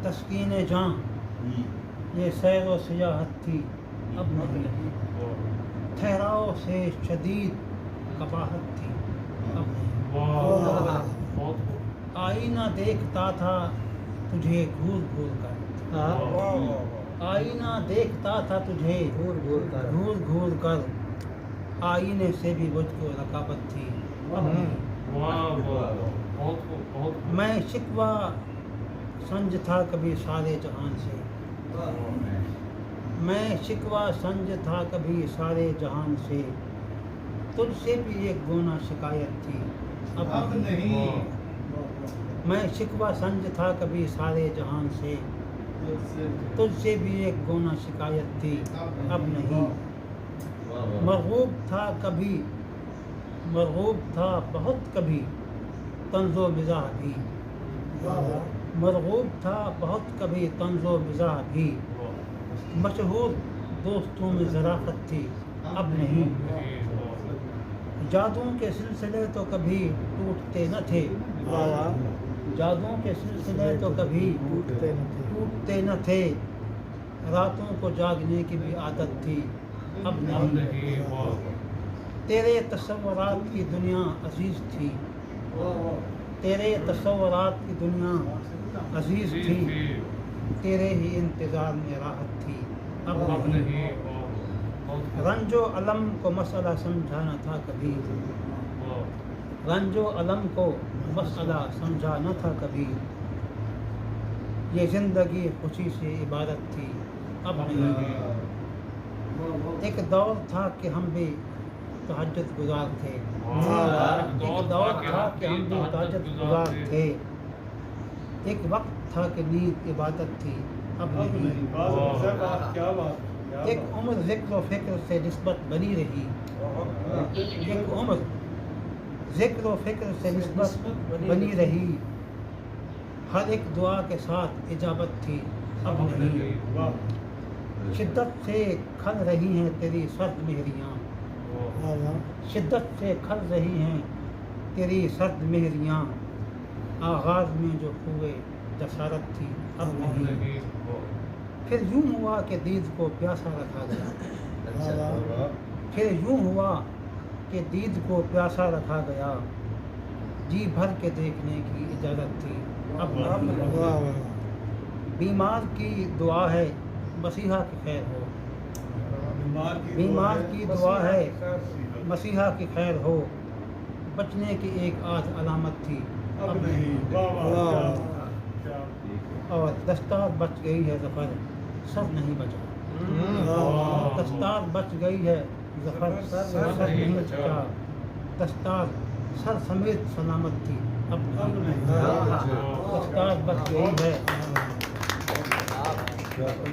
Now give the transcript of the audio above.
تسکین جاں یہ سیر و سیاحت تھی اب نہیں، ٹھہراؤ سے شدید قباحت تھی اب نہیں، آئینہ دیکھتا تھا تجھے گھور گھور کر، آئینہ دیکھتا تھا تجھے گھور گھور کر، آئینے سے بھی مجھ کو رقابت تھی اب نہیں، میں شکوہ سنج تھا کبھی سارے جہان سے، میں شکوہ سنج تھا کبھی سارے جہان سے، تجھ سے بھی ایک گونا شکایت تھی اب نہیں، میں شکوہ سنج تھا کبھی سارے جہان سے، تجھ سے بھی ایک گونا شکایت تھی اب نہیں، مرغوب تھا بہت کبھی طنز و مزاح بھی، مرغوب تھا بہت کبھی طنز و مزاح بھی، مشہور دوستوں میں ظرافت تھی اب نہیں، جادوں کے سلسلے تو کبھی ٹوٹتے نہ تھے، جادوں کے سلسلے تو کبھی ٹوٹتے نہ تھے، راتوں کو جاگنے کی بھی عادت تھی اب نہیں، تیرے تصورات کی دنیا عزیز تھی، تیرے تصورات کی دنیا عزیز تھی، تیرے ہی انتظار میں راحت تھی اب نہیں، رنج و الم کو مسئلہ سمجھا نہ تھا کبھی، رنج و الم کو مسئلہ سمجھا نہ تھا کبھی، یہ زندگی خوشی سے عبادت تھی اب نہیں، ایک دور تھا کہ ہم بھی تہجد گزار تھے، ایک دور تھا کہ ہم بھی تہجد گزار تھے، ایک وقت تھا کہ نیند عبادت تھی اب نہیں، ایک عمر ذکر و فکر سے نسبت بنی رہی، ایک عمر ذکر و فکر سے نسبت بنی رہی، ہر ایک دعا کے ساتھ اجابت تھی اب نہیں، شدت سے کھل رہی ہیں تیری سرد مہریاں، شدت سے کھل رہی ہیں تیری سرد مہریاں، آغاز میں جو ہوئے جسارت تھی اب نہیں، پھر یوں ہوا کہ دید کو پیاسا رکھا گیا، پھر یوں ہوا کہ دید کو پیاسا رکھا گیا، جی بھر کے دیکھنے کی اجازت تھی اب نہیں، بیمار کی دعا ہے مسیحا کی خیر ہو، بیمار کی دعا ہے مسیحا کی خیر ہو، بچنے کی ایک آدھ علامت تھی اب نہیں، اور دستار بچ گئی ہے ظفر سر نہیں بچا، دستار بچ گئی ہے ظفر سر نہیں بچا، دستار سر سمیت سلامت تھی اب نہیں، دستار بچ گئی ہے